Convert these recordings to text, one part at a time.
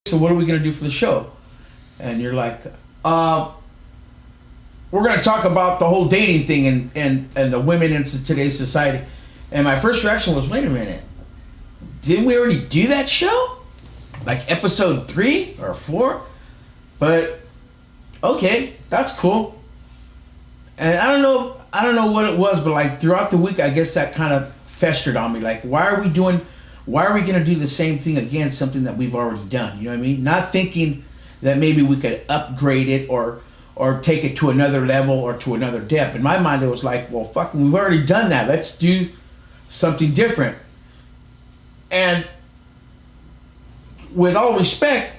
so what are we going to do for the show? And you're like, we're going to talk about the whole dating thing and the women in today's society. And my first reaction was, wait a minute, didn't we already do that show? Like episode 3 or 4? But okay, that's cool. And I don't know what it was, but like throughout the week, I guess that kind of festered on me. Like, why are we going to do the same thing again, something that we've already done? You know what I mean? Not thinking that maybe we could upgrade it or take it to another level or to another depth. In my mind, it was like, well, fucking, we've already done that. Let's do something different. And with all respect,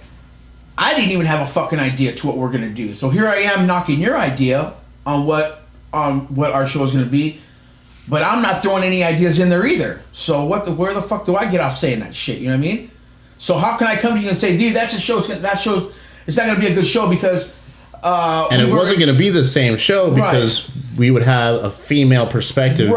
I didn't even have a fucking idea to what we're going to do. So here I am knocking your idea on what our show is going to be. But I'm not throwing any ideas in there either. So where the fuck do I get off saying that shit? You know what I mean? So how can I come to you and say, dude, that's a show. It's not going to be a good show because... and it wasn't going to be the same show because we would have a female perspective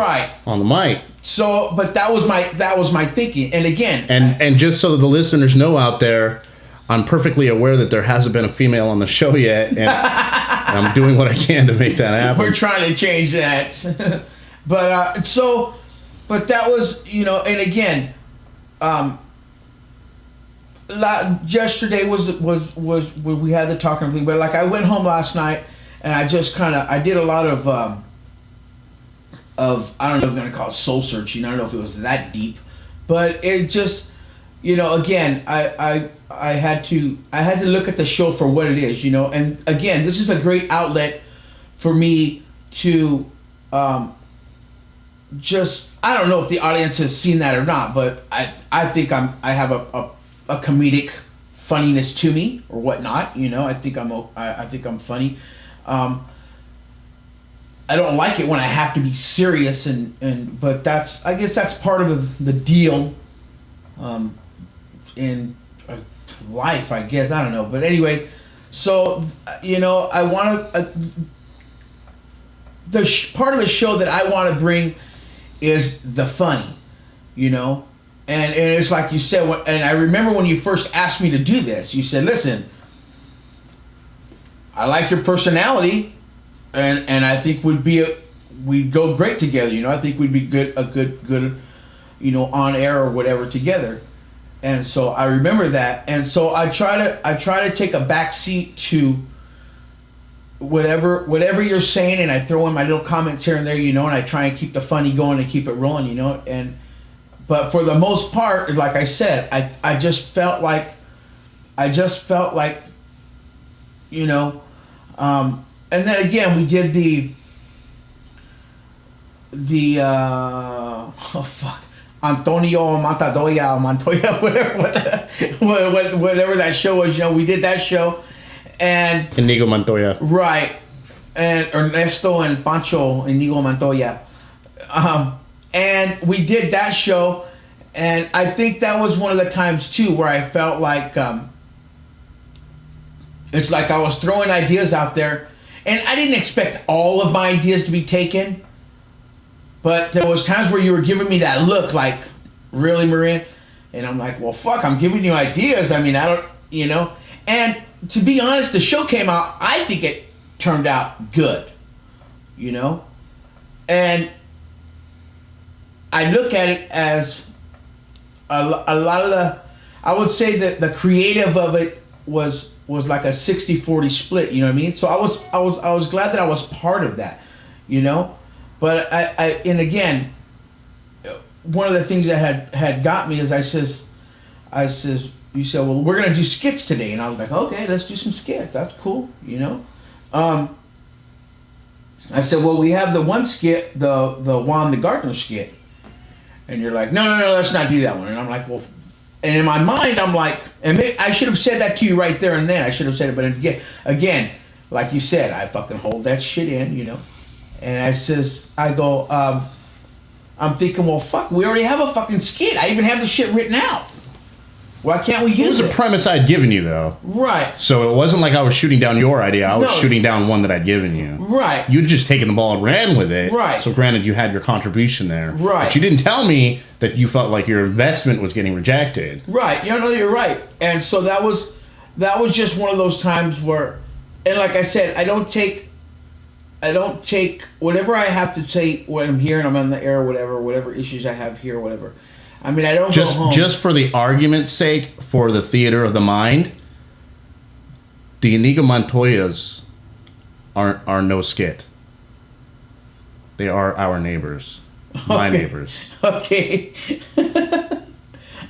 on the mic. So, but that was my thinking. And again... And just so that the listeners know out there, I'm perfectly aware that there hasn't been a female on the show yet. And I'm doing what I can to make that happen. We're trying to change that. But that was, and again, yesterday was we had the talking thing, but like I went home last night and I just I did a lot of I don't know if I'm gonna call it soul searching. I don't know if it was that deep, but it just, again, I had to look at the show for what it is, and again, this is a great outlet for me to I don't know if the audience has seen that or not, but I think I have a comedic funniness to me or whatnot. I think I'm funny. I don't like it when I have to be serious but I guess that's part of the deal in life, I guess. I don't know, but anyway, so I want to part of the show that I want to bring is the funny, and it's like you said, and I remember when you first asked me to do this, you said, listen, I like your personality, and I think we'd go great together, I think we'd be good, on air or whatever together. And so I remember that, and so I try to take a back seat to whatever you're saying, and I throw in my little comments here and there, and I try and keep the funny going and keep it rolling, but for the most part, like I said, I just felt like, and then again, we did the Antonio Montoya, whatever that show was, we did that show. And Inigo Montoya. Right. And Ernesto and Pancho Inigo Montoya. And we did that show, and I think that was one of the times too where I felt like it's like I was throwing ideas out there, and I didn't expect all of my ideas to be taken, but there was times where you were giving me that look like, really, Marin? And I'm like, well, fuck, I'm giving you ideas. I mean, I don't, and to be honest, the show came out, I think it turned out good, and I look at it as a lot of I would say that the creative of it was like a 60-40 split, you know what I mean? So I was glad that I was part of that, but and again, one of the things that had got me is I says, you said, well, we're going to do skits today. And I was like, okay, let's do some skits. That's cool, I said, well, we have the one skit, the Juan the Gardener skit. And you're like, no, let's not do that one. And I'm like, well, and in my mind, I'm like, and maybe I should have said that to you right there and then. I should have said it, but again, like you said, I fucking hold that shit in, And I go, I'm thinking, well, fuck, we already have a fucking skit. I even have the shit written out. Why can't we use it? It was a premise I'd given you, though. Right. So it wasn't like I was shooting down your idea. I was shooting down one that I'd given you. Right. You'd just taken the ball and ran with it. Right. So granted, you had your contribution there. Right. But you didn't tell me that you felt like your investment was getting rejected. Right. You're right. And so that was that was just one of those times where, and like I said, I don't take whatever I have to say when I'm here and I'm on the air, whatever issues I have here, whatever. I mean, I don't go home. Just for the argument's sake, for the theater of the mind, the Inigo Montoyas are no skit. They are our neighbors. My neighbors. Okay.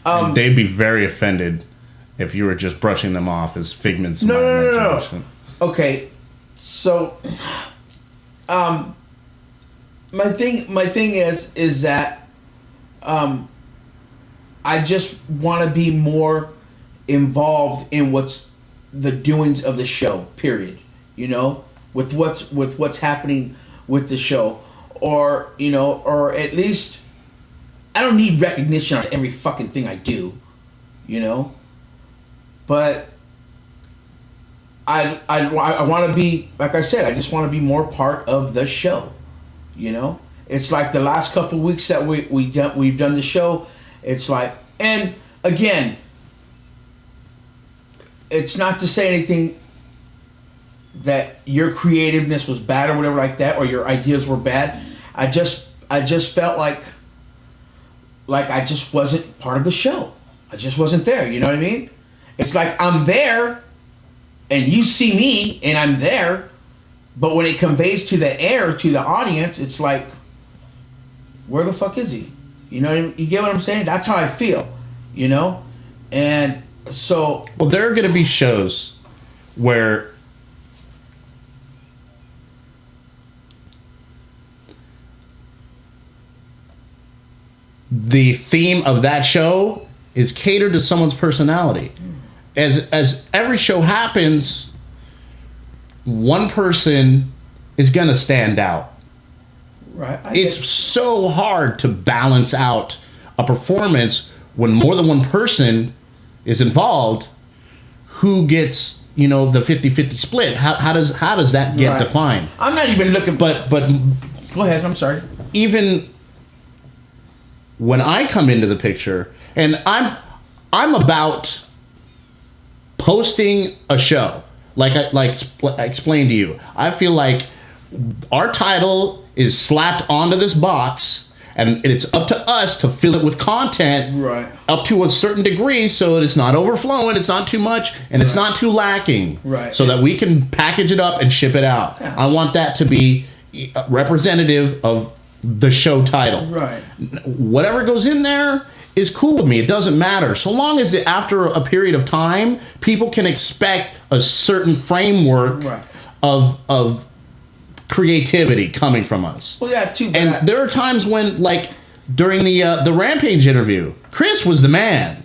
And they'd be very offended if you were just brushing them off as figments of my imagination. No. Okay. So, my thing is that, I just want to be more involved in what's the doings of the show. Period. You know, with what's happening with the show, or at least I don't need recognition on every fucking thing I do, but I want to be, like I said, I just want to be more part of the show. It's like the last couple of weeks that we've done the show. It's like, and again, it's not to say anything that your creativeness was bad or whatever like that, or your ideas were bad. I just felt like I just wasn't part of the show. I just wasn't there. You know what I mean? It's like I'm there, and you see me, and I'm there, but when it conveys to the air, to the audience, it's like, where the fuck is he? You know what I mean? You get what I'm saying? That's how I feel, And so... Well, there are going to be shows where the theme of that show is catered to someone's personality. As every show happens, one person is going to stand out. Right. It's so hard to balance out a performance when more than one person is involved. Who gets, the 50-50 split? How does that get defined? I'm not even looking. But go ahead. I'm sorry. Even when I come into the picture, and I'm about posting a show, like I explained to you. I feel like our title is slapped onto this box, and it's up to us to fill it with content, up to a certain degree, so it's not overflowing, it's not too much, and it's not too lacking, so that we can package it up and ship it out. Yeah. I want that to be representative of the show title. Whatever goes in there is cool with me. It doesn't matter, so long as after a period of time, people can expect a certain framework of creativity coming from us. Well, yeah, too bad. And there are times when, like during the Rampage interview, Chris was the man.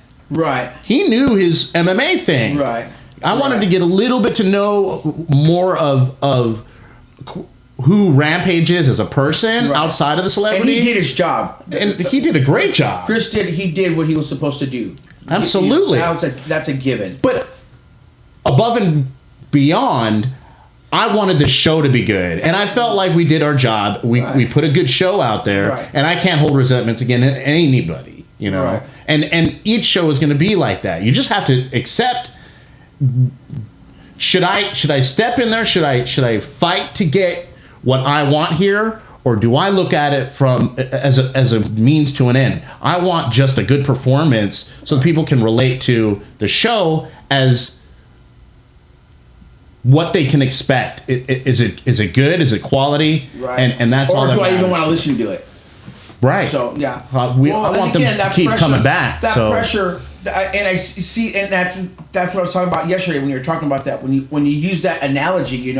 He knew his MMA thing. I wanted to get a little bit to know more of who Rampage is as a person outside of the celebrity. And he did his job. And he did a great job. Chris did what he was supposed to do. Absolutely. That's a given. But above and beyond, I wanted the show to be good, and I felt like we did our job. We put a good show out there, and I can't hold resentments against anybody, And each show is going to be like that. You just have to accept. Should I step in there? Should I fight to get what I want here, or do I look at it from as a means to an end? I want just a good performance so that people can relate to the show as what they can expect. Is it good? Is it quality? And that's all. Or do I even want to listen to it? So yeah, I want them to keep coming back. That pressure, and I see, and that's what I was talking about yesterday when you were talking about that. When you use that analogy,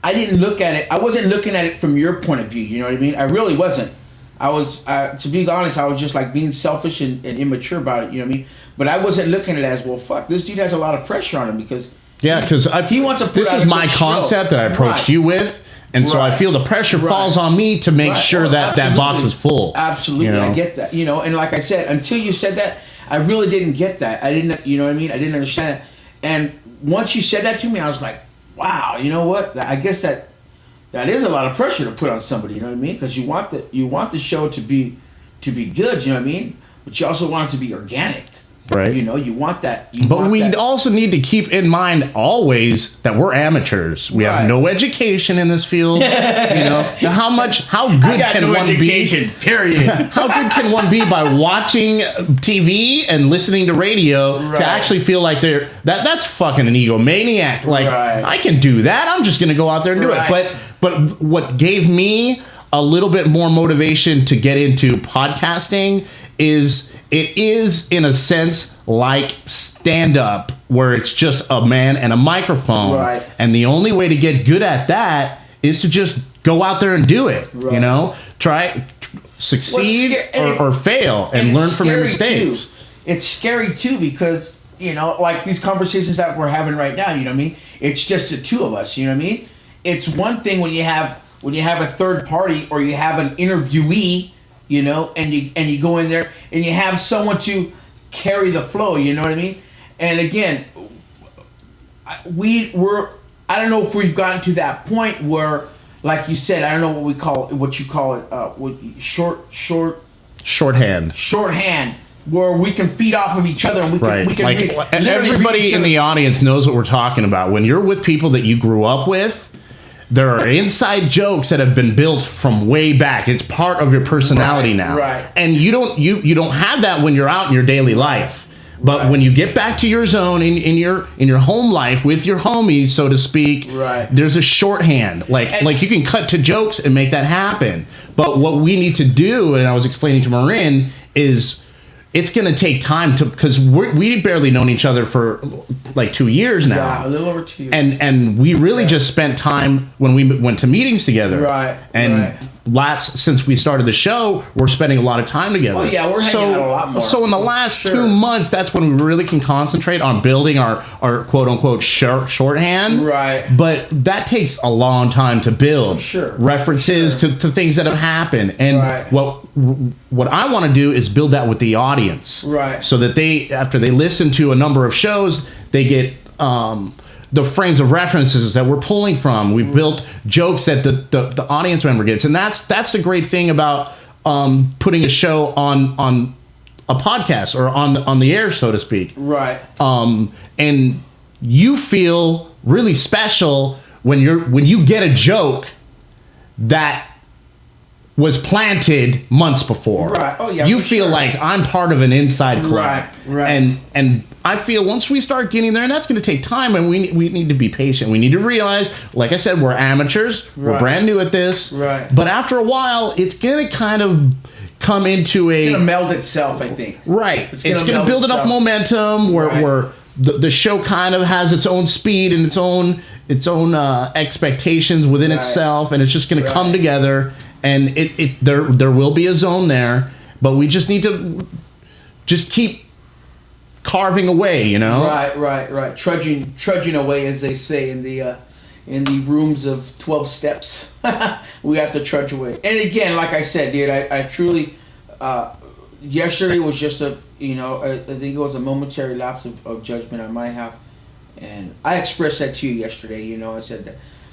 I didn't look at it. I wasn't looking at it from your point of view. You know what I mean? I really wasn't. I was, to be honest, I was just like being selfish and immature about it. You know what I mean? But I wasn't looking at it as, well, fuck, this dude has a lot of pressure on him because. Yeah, because he wants to. This is my concept that I approached you with, and so I feel the pressure falls on me to make sure that box is full. Absolutely, I get that. And like I said, until you said that, I really didn't get that. I didn't, you know what I mean? I didn't understand it. And once you said that to me, I was like, wow, you know what? I guess that is a lot of pressure to put on somebody. You know what I mean? Because you want the show to be good. You know what I mean? But you also want it to be organic. Right. You know, you want that. But we also need to keep in mind always that we're amateurs. We have no education in this field. You know, how good can one be? Period. How good can one be by watching TV and listening to radio to actually feel like that's fucking an egomaniac? Like, I can do that. I'm just gonna go out there and do it. But what gave me a little bit more motivation to get into podcasting is it is in a sense like stand-up, where it's just a man and a microphone, and the only way to get good at that is to just go out there and do it. You know, succeed or fail and learn from your mistakes. It's scary too, because you know, like these conversations that we're having right now, you know what I mean, it's just the two of us, you know what I mean. It's one thing when you have a third party, or you have an interviewee, you know, and you go in there and you have someone to carry the flow, you know what I mean? And again, I don't know if we've gotten to that point where, like you said, I don't know what you call it, shorthand, where we can feed off of each other and we can like, and everybody in the audience knows what we're talking about. When you're with people that you grew up with, there are inside jokes that have been built from way back. It's part of your personality now. And you don't have that when you're out in your daily life. But when you get back to your zone in your home life with your homies, so to speak, there's a shorthand. Like you can cut to jokes and make that happen. But what we need to do, and I was explaining to Marin, is it's going to take time because we've barely known each other for like 2 years now. Yeah, a little over 2 years. And we really just spent time when we went to meetings together. Since we started the show, we're spending a lot of time together. Oh yeah, we're hanging out a lot more. So in the last 2 months, that's when we really can concentrate on building our quote unquote shorthand. But that takes a long time to build. References to things that have happened. And what I want to do is build that with the audience. So that after they listen to a number of shows, they get the frames of references that we're pulling from. We've built jokes that the audience member gets, and that's the great thing about putting a show on a podcast or on the air, so to speak. And you feel really special when you get a joke that was planted months before. Oh yeah. You feel like I'm part of an inside club. And I feel once we start getting there, and that's going to take time, and we need to be patient. We need to realize, like I said, we're amateurs. We're brand new at this. But after a while, it's going to kind of come into It's going to meld itself, I think. It's going to build enough momentum where the show kind of has its own speed and its own expectations within itself, and it's just going to come together. And there will be a zone there, but we just need to just keep carving away, you know. Trudging away, as they say in the rooms of 12 steps. We have to trudge away. And again, like I said, dude, I truly yesterday was just I think it was a momentary lapse of judgment I might have, and I expressed that to you yesterday. You know, I said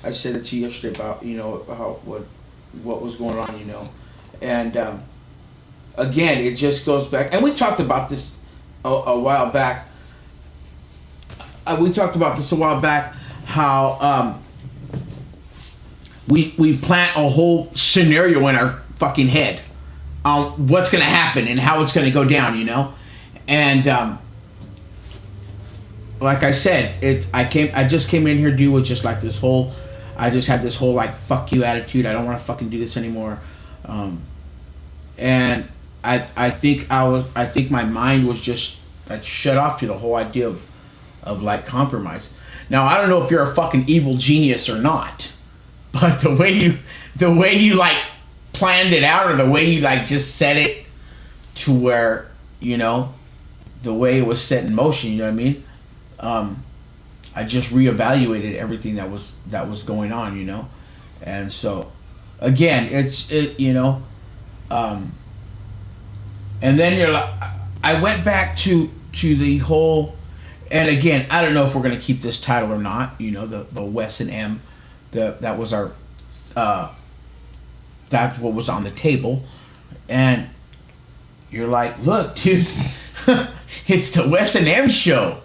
it to you yesterday about how what was going on, and again, it just goes back, and we talked about this a while back. How we plant a whole scenario in our fucking head on what's gonna happen and how it's gonna go down, and like I said, I just came in here, dude, with just like this whole. I just had this whole like fuck you attitude. I don't want to fucking do this anymore, and I think my mind was just like shut off to the whole idea of like compromise. Now I don't know if you're a fucking evil genius or not, but the way you like planned it out, or the way you like just set it to where the way it was set in motion. You know what I mean? I just reevaluated everything that was going on, and so again, and then you're like, I went back to the whole, and again, I don't know if we're gonna keep this title or not, the Wes and M, that was our, that's what was on the table, and you're like, look, dude, It's the Wes and M show.